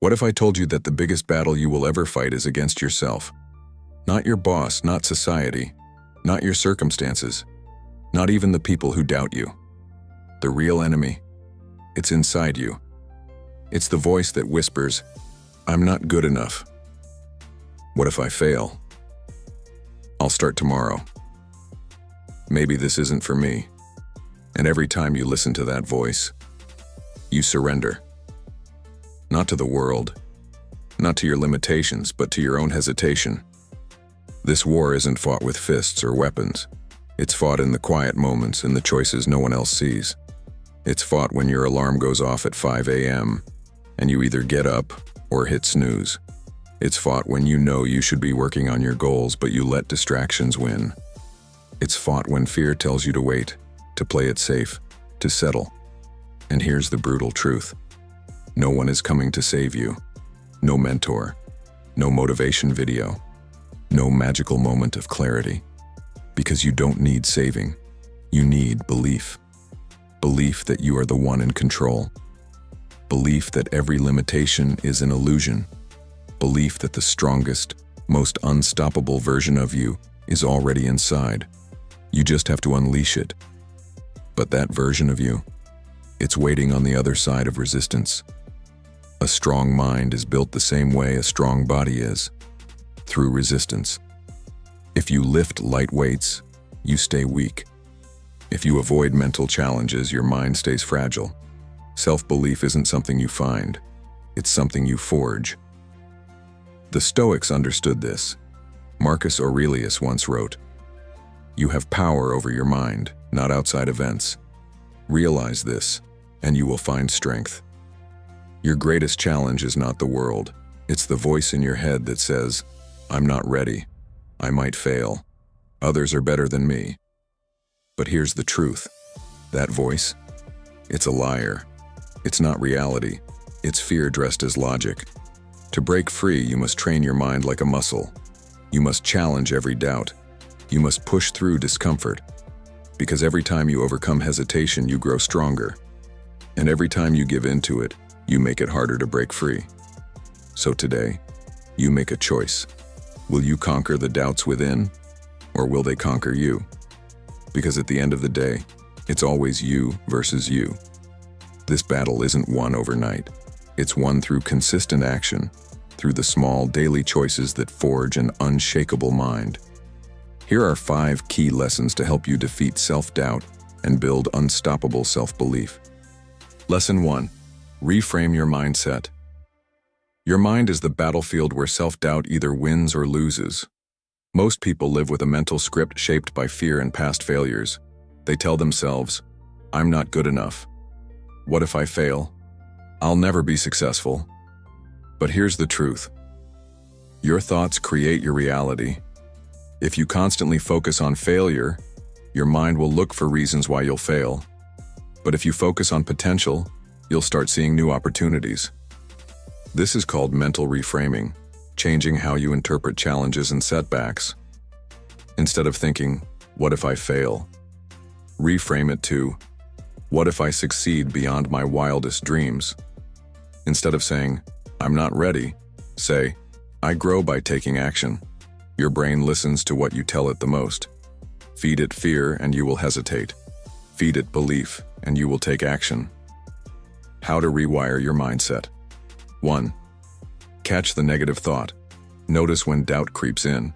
What if I told you that the biggest battle you will ever fight is against yourself? Not your boss, not society, not your circumstances, not even the people who doubt you. The real enemy, it's inside you. It's the voice that whispers, "I'm not good enough. What if I fail? I'll start tomorrow. Maybe this isn't for me." And every time you listen to that voice, you surrender. Not to the world, not to your limitations, but to your own hesitation. This war isn't fought with fists or weapons. It's fought in the quiet moments and the choices no one else sees. It's fought when your alarm goes off at 5 a.m. and you either get up or hit snooze. It's fought when you know you should be working on your goals, but you let distractions win. It's fought when fear tells you to wait, to play it safe, to settle. And here's the brutal truth. No one is coming to save you. No mentor, no motivation video, no magical moment of clarity. Because you don't need saving. You need belief. Belief that you are the one in control. Belief that every limitation is an illusion. Belief that the strongest, most unstoppable version of you is already inside. You just have to unleash it. But that version of you, it's waiting on the other side of resistance. A strong mind is built the same way a strong body is, through resistance. If you lift light weights, you stay weak. If you avoid mental challenges, your mind stays fragile. Self-belief isn't something you find, it's something you forge. The Stoics understood this. Marcus Aurelius once wrote, "You have power over your mind, not outside events. Realize this, and you will find strength." Your greatest challenge is not the world. It's the voice in your head that says, "I'm not ready. I might fail. Others are better than me." But here's the truth. That voice, it's a liar. It's not reality. It's fear dressed as logic. To break free, you must train your mind like a muscle. You must challenge every doubt. You must push through discomfort. Because every time you overcome hesitation, you grow stronger. And every time you give in to it, you make it harder to break free. So today, you make a choice. Will you conquer the doubts within, or will they conquer you? Because at the end of the day, it's always you versus you. This battle isn't won overnight. It's won through consistent action, through the small daily choices that forge an unshakable mind. Here are 5 key lessons to help you defeat self-doubt and build unstoppable self-belief. Lesson 1. Reframe your mindset. Your mind is the battlefield where self-doubt either wins or loses. Most people live with a mental script shaped by fear and past failures. They tell themselves, "I'm not good enough. What if I fail? I'll never be successful." But here's the truth. Your thoughts create your reality. If you constantly focus on failure, your mind will look for reasons why you'll fail. But if you focus on potential, you'll start seeing new opportunities. This is called mental reframing, changing how you interpret challenges and setbacks. Instead of thinking, "What if I fail?" reframe it to, "What if I succeed beyond my wildest dreams?" Instead of saying, "I'm not ready," say, "I grow by taking action." Your brain listens to what you tell it the most. Feed it fear and you will hesitate. Feed it belief and you will take action. How to rewire your mindset. 1. Catch the negative thought. Notice when doubt creeps in.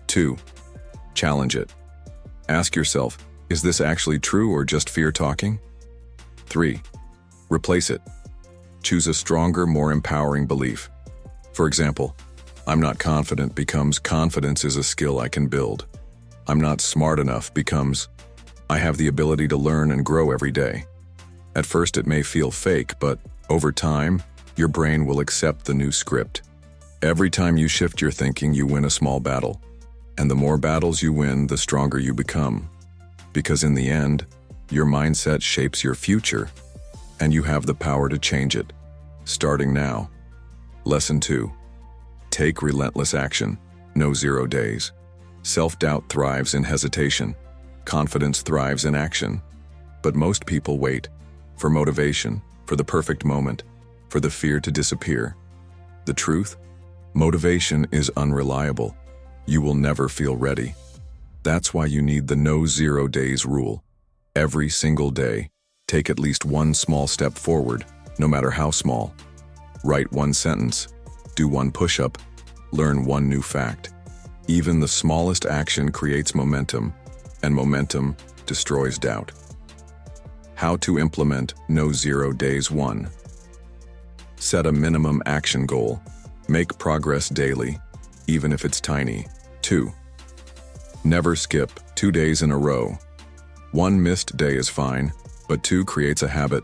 2. Challenge it. Ask yourself, is this actually true or just fear talking? 3. Replace it. Choose a stronger, more empowering belief. For example, "I'm not confident" becomes "Confidence is a skill I can build." "I'm not smart enough" becomes "I have the ability to learn and grow every day." At first it may feel fake, but over time, your brain will accept the new script. Every time you shift your thinking, you win a small battle. And the more battles you win, the stronger you become. Because in the end, your mindset shapes your future, and you have the power to change it, starting now. Lesson 2. Take relentless action. No 0 days. Self-doubt thrives in hesitation. Confidence thrives in action. But most people wait for motivation, for the perfect moment. for the fear to disappear. The truth? Motivation is unreliable. You will never feel ready. That's why you need the no 0 days rule. Every single day, take at least one small step forward, no matter how small. Write one sentence, do one push-up, learn one new fact. Even the smallest action creates momentum, and momentum destroys doubt. How to implement no 0 days 1. Set a minimum action goal. Make progress daily, even if it's tiny. 2. Never skip 2 days in a row. 1 missed day is fine, but 2 creates a habit.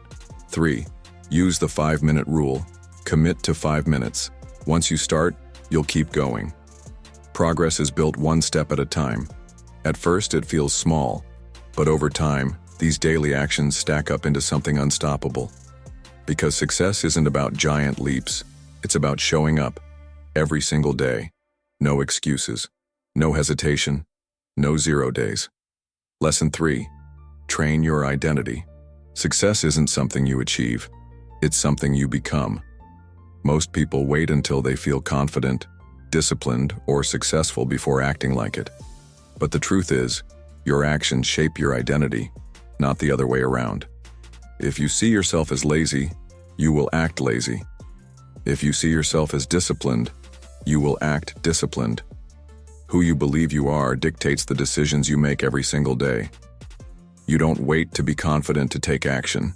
3. Use the 5-minute rule. Commit to 5 minutes. Once you start, you'll keep going. Progress is built one step at a time. At first, it feels small, but over time, these daily actions stack up into something unstoppable. Because success isn't about giant leaps, it's about showing up every single day. No excuses, no hesitation, no 0 days. Lesson 3. Train your identity. Success isn't something you achieve, it's something you become. Most people wait until they feel confident, disciplined, or successful before acting like it. But the truth is, your actions shape your identity, not the other way around. If you see yourself as lazy, you will act lazy. If you see yourself as disciplined, you will act disciplined. Who you believe you are dictates the decisions you make every single day. You don't wait to be confident to take action.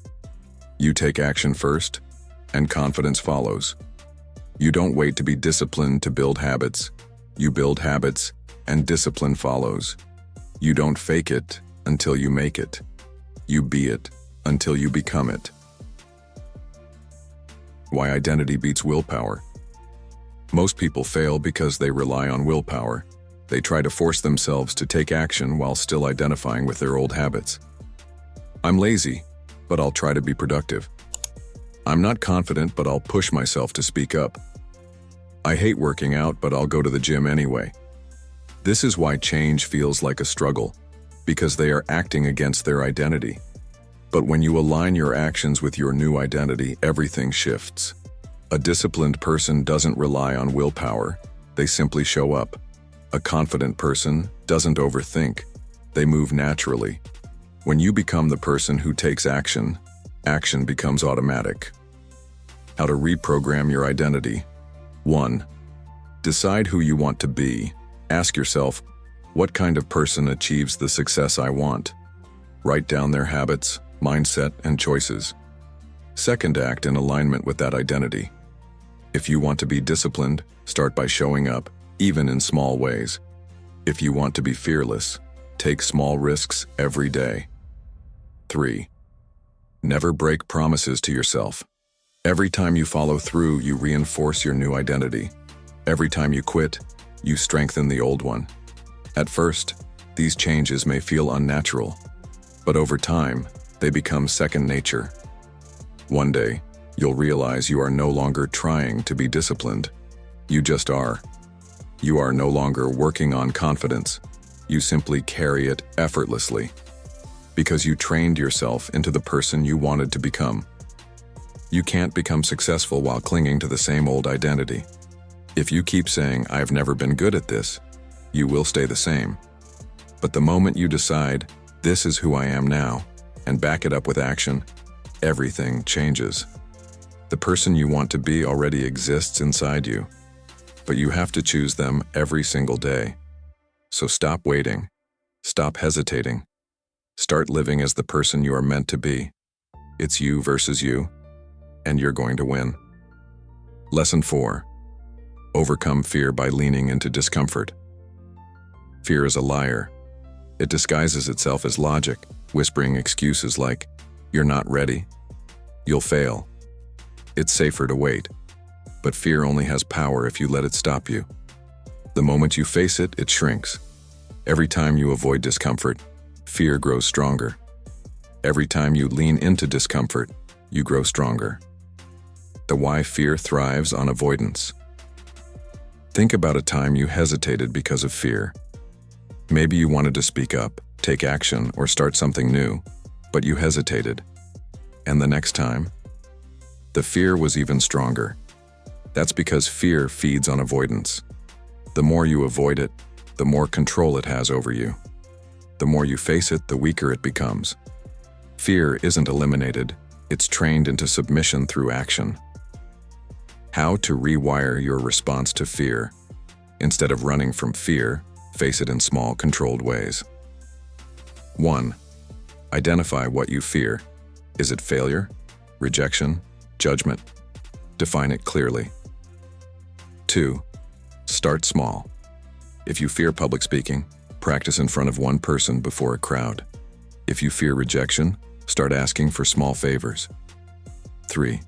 You take action first, and confidence follows. You don't wait to be disciplined to build habits. You build habits, and discipline follows. You don't fake it until you make it. You be it until you become it. Why identity beats willpower. Most people fail because they rely on willpower. They try to force themselves to take action while still identifying with their old habits. I'm lazy, but I'll try to be productive. I'm not confident, but I'll push myself to speak up. I hate working out, but I'll go to the gym anyway. This is why change feels like a struggle, because they are acting against their identity. But when you align your actions with your new identity, everything shifts. A disciplined person doesn't rely on willpower, they simply show up. A confident person doesn't overthink, they move naturally. When you become the person who takes action, action becomes automatic. How to reprogram your identity. 1. Decide who you want to be. Ask yourself, what kind of person achieves the success I want? Write down their habits, mindset, and choices. 2. Act in alignment with that identity. If you want to be disciplined, start by showing up, even in small ways. If you want to be fearless, take small risks every day. 3. Never break promises to yourself. Every time you follow through, you reinforce your new identity. Every time you quit, you strengthen the old one. At first, these changes may feel unnatural, but over time, they become second nature. One day, you'll realize you are no longer trying to be disciplined. You just are. You are no longer working on confidence. You simply carry it effortlessly. Because you trained yourself into the person you wanted to become. You can't become successful while clinging to the same old identity. If you keep saying, "I've never been good at this," you will stay the same. But the moment you decide, "This is who I am now," and back it up with action, everything changes. The person you want to be already exists inside you, but you have to choose them every single day. So stop waiting. Stop hesitating. Start living as the person you are meant to be. It's you versus you, and you're going to win. Lesson 4. Overcome fear by leaning into discomfort. Fear is a liar. It disguises itself as logic, whispering excuses like, "You're not ready. You'll fail." It's safer to wait. But fear only has power if you let it stop you. The moment you face it, it shrinks. Every time you avoid discomfort, fear grows stronger. Every time you lean into discomfort, you grow stronger. The why fear thrives on avoidance. Think about a time you hesitated because of fear. Maybe you wanted to speak up, take action, or start something new, but you hesitated. And the next time? The fear was even stronger. That's because fear feeds on avoidance. The more you avoid it, the more control it has over you. The more you face it, the weaker it becomes. Fear isn't eliminated, it's trained into submission through action. How to rewire your response to fear. Instead of running from fear, face it in small, controlled ways. 1. Identify what you fear. Is it failure, rejection, judgment? Define it clearly. 2. Start small. If you fear public speaking, practice in front of one person before a crowd. If you fear rejection, start asking for small favors. 3.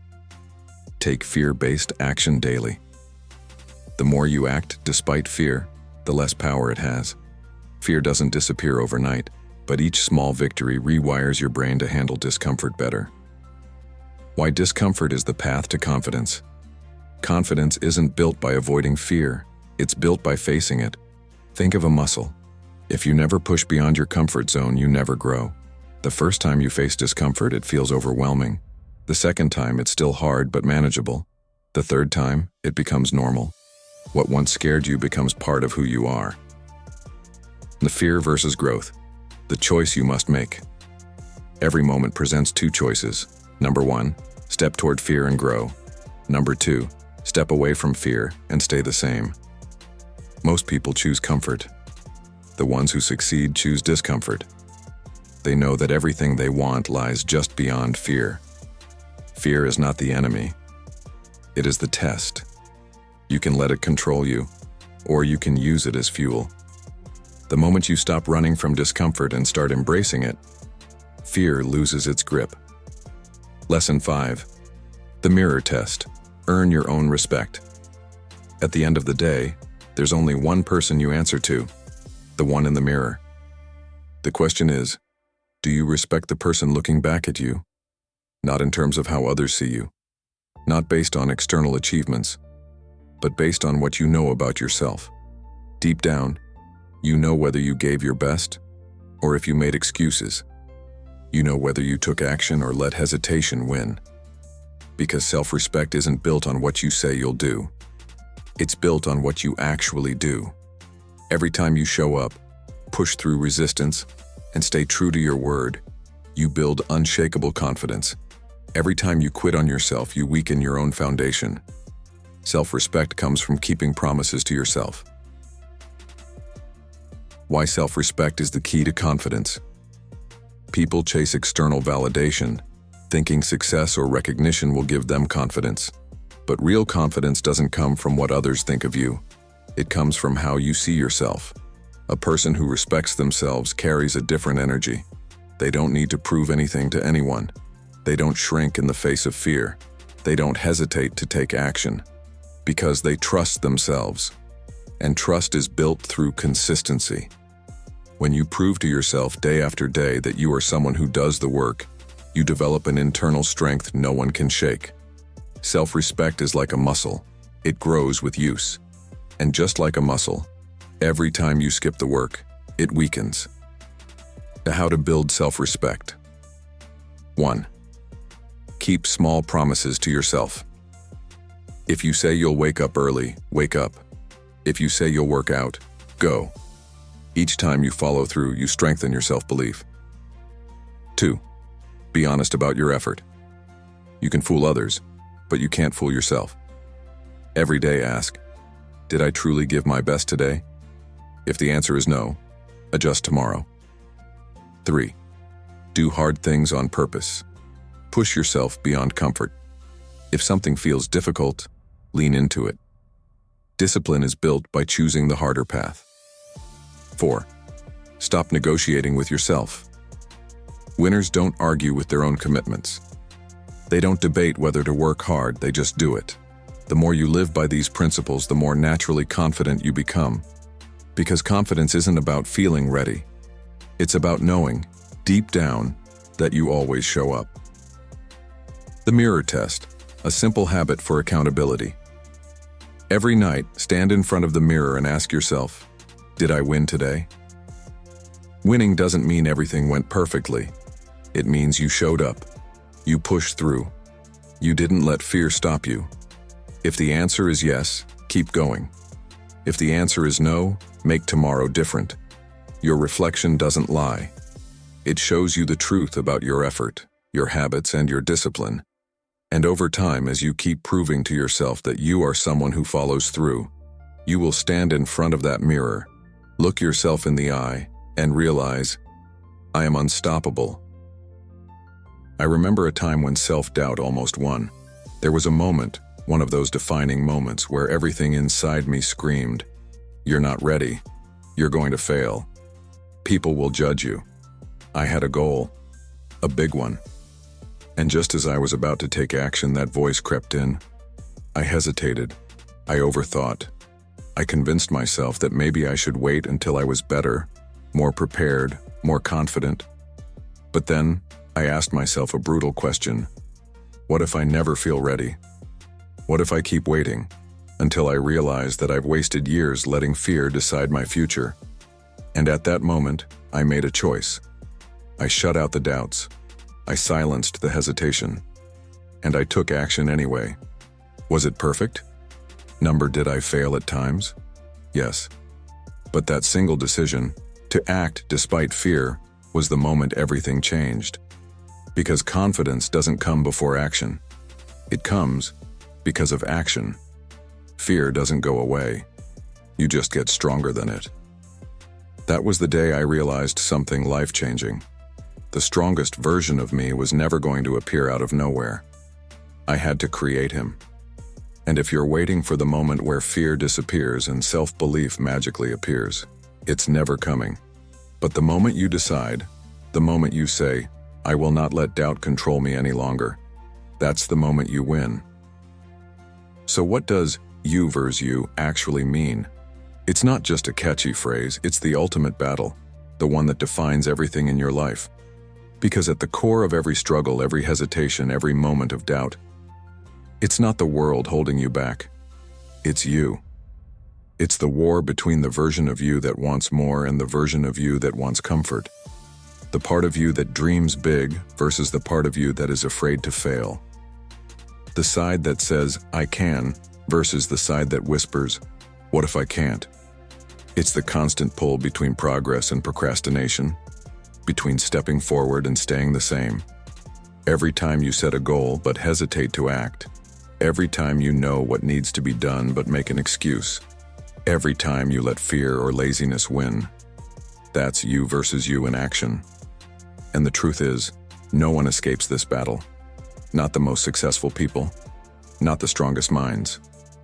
Take fear-based action daily. The more you act despite fear, the less power it has. Fear doesn't disappear overnight, but each small victory rewires your brain to handle discomfort better. Why discomfort is the path to confidence. Confidence isn't built by avoiding fear, it's built by facing it. Think of a muscle. If you never push beyond your comfort zone, you never grow. The first time you face discomfort, it feels overwhelming. The second time, it's still hard but manageable. The third time, it becomes normal. What once scared you becomes part of who you are. The fear versus growth. The choice you must make. Every moment presents two choices. Number 1, step toward fear and grow. Number 2, step away from fear and stay the same. Most people choose comfort. The ones who succeed choose discomfort. They know that everything they want lies just beyond fear. Fear is not the enemy. It is the test. You can let it control you, or you can use it as fuel. The moment you stop running from discomfort and start embracing it, fear loses its grip. Lesson 5. The mirror test. Earn your own respect. At the end of the day, there's only one person you answer to, the one in the mirror. The question is, do you respect the person looking back at you? Not in terms of how others see you, not based on external achievements, but based on what you know about yourself. Deep down, you know whether you gave your best or if you made excuses. You know whether you took action or let hesitation win. Because self-respect isn't built on what you say you'll do. It's built on what you actually do. Every time you show up, push through resistance, and stay true to your word, you build unshakable confidence. Every time you quit on yourself, you weaken your own foundation. Self-respect comes from keeping promises to yourself. Why self-respect is the key to confidence. People chase external validation, thinking success or recognition will give them confidence. But real confidence doesn't come from what others think of you. It comes from how you see yourself. A person who respects themselves carries a different energy. They don't need to prove anything to anyone. They don't shrink in the face of fear. They don't hesitate to take action. Because they trust themselves. And trust is built through consistency. When you prove to yourself day after day that you are someone who does the work, you develop an internal strength no one can shake. Self-respect is like a muscle. It grows with use. And just like a muscle, every time you skip the work, it weakens. How to build self-respect. 1. Keep small promises to yourself. If you say you'll wake up early, wake up. If you say you'll work out, go. Each time you follow through, you strengthen your self-belief. 2. Be honest about your effort. You can fool others, but you can't fool yourself. Every day ask, did I truly give my best today? If the answer is no, adjust tomorrow. 3. Do hard things on purpose. Push yourself beyond comfort. If something feels difficult, lean into it. Discipline is built by choosing the harder path. 4. Stop negotiating with yourself. Winners don't argue with their own commitments. They don't debate whether to work hard, they just do it. The more you live by these principles, the more naturally confident you become. Because confidence isn't about feeling ready. It's about knowing, deep down, that you always show up. The mirror test, a simple habit for accountability. Every night, stand in front of the mirror and ask yourself, did I win today? Winning doesn't mean everything went perfectly. It means you showed up. You pushed through. You didn't let fear stop you. If the answer is yes, keep going. If the answer is no, make tomorrow different. Your reflection doesn't lie. It shows you the truth about your effort, your habits, and your discipline. And over time, as you keep proving to yourself that you are someone who follows through, you will stand in front of that mirror, look yourself in the eye, and realize, I am unstoppable. I remember a time when self-doubt almost won. There was a moment, one of those defining moments, where everything inside me screamed, you're not ready. You're going to fail. People will judge you. I had a goal, a big one. And just as I was about to take action, that voice crept in. I hesitated. I overthought. I convinced myself that maybe I should wait until I was better, more prepared, more confident. But then, I asked myself a brutal question. What if I never feel ready? What if I keep waiting until I realize that I've wasted years letting fear decide my future? And at that moment, I made a choice. I shut out the doubts. I silenced the hesitation. And I took action anyway. Was it perfect? Did I fail at times? Yes. But that single decision, to act despite fear, was the moment everything changed. Because confidence doesn't come before action. It comes because of action. Fear doesn't go away. You just get stronger than it. That was the day I realized something life-changing. The strongest version of me was never going to appear out of nowhere. I had to create him. And if you're waiting for the moment where fear disappears and self-belief magically appears, it's never coming. But the moment you decide, the moment you say, I will not let doubt control me any longer, that's the moment you win. So what does you versus you actually mean? It's not just a catchy phrase, it's the ultimate battle, the one that defines everything in your life. Because at the core of every struggle, every hesitation, every moment of doubt, it's not the world holding you back. It's you. It's the war between the version of you that wants more and the version of you that wants comfort. The part of you that dreams big versus the part of you that is afraid to fail. The side that says, I can, versus the side that whispers, what if I can't? It's the constant pull between progress and procrastination, between stepping forward and staying the same. Every time you set a goal but hesitate to act, every time you know what needs to be done but make an excuse, every time you let fear or laziness win, that's you versus you in action. And the truth is, no one escapes this battle. Not the most successful people, not the strongest minds,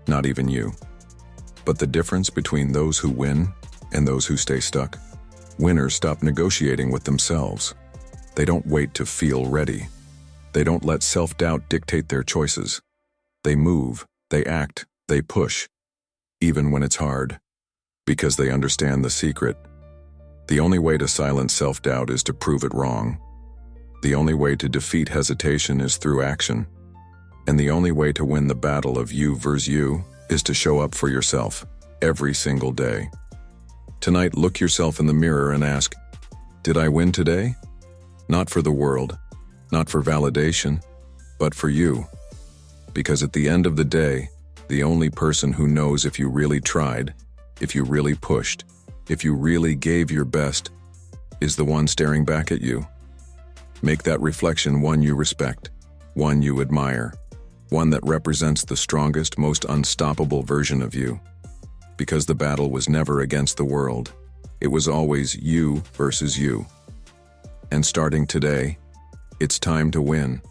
not even you. But the difference between those who win and those who stay stuck, winners stop negotiating with themselves. They don't wait to feel ready. They don't let self-doubt dictate their choices. They move, they act, they push, even when it's hard, because they understand the secret. The only way to silence self-doubt is to prove it wrong. The only way to defeat hesitation is through action. And the only way to win the battle of you versus you is to show up for yourself every single day. Tonight, look yourself in the mirror and ask, did I win today? Not for the world, not for validation, but for you. Because at the end of the day, the only person who knows if you really tried, if you really pushed, if you really gave your best, is the one staring back at you. Make that reflection one you respect, one you admire, one that represents the strongest, most unstoppable version of you. Because the battle was never against the world. It was always you versus you. And starting today, it's time to win.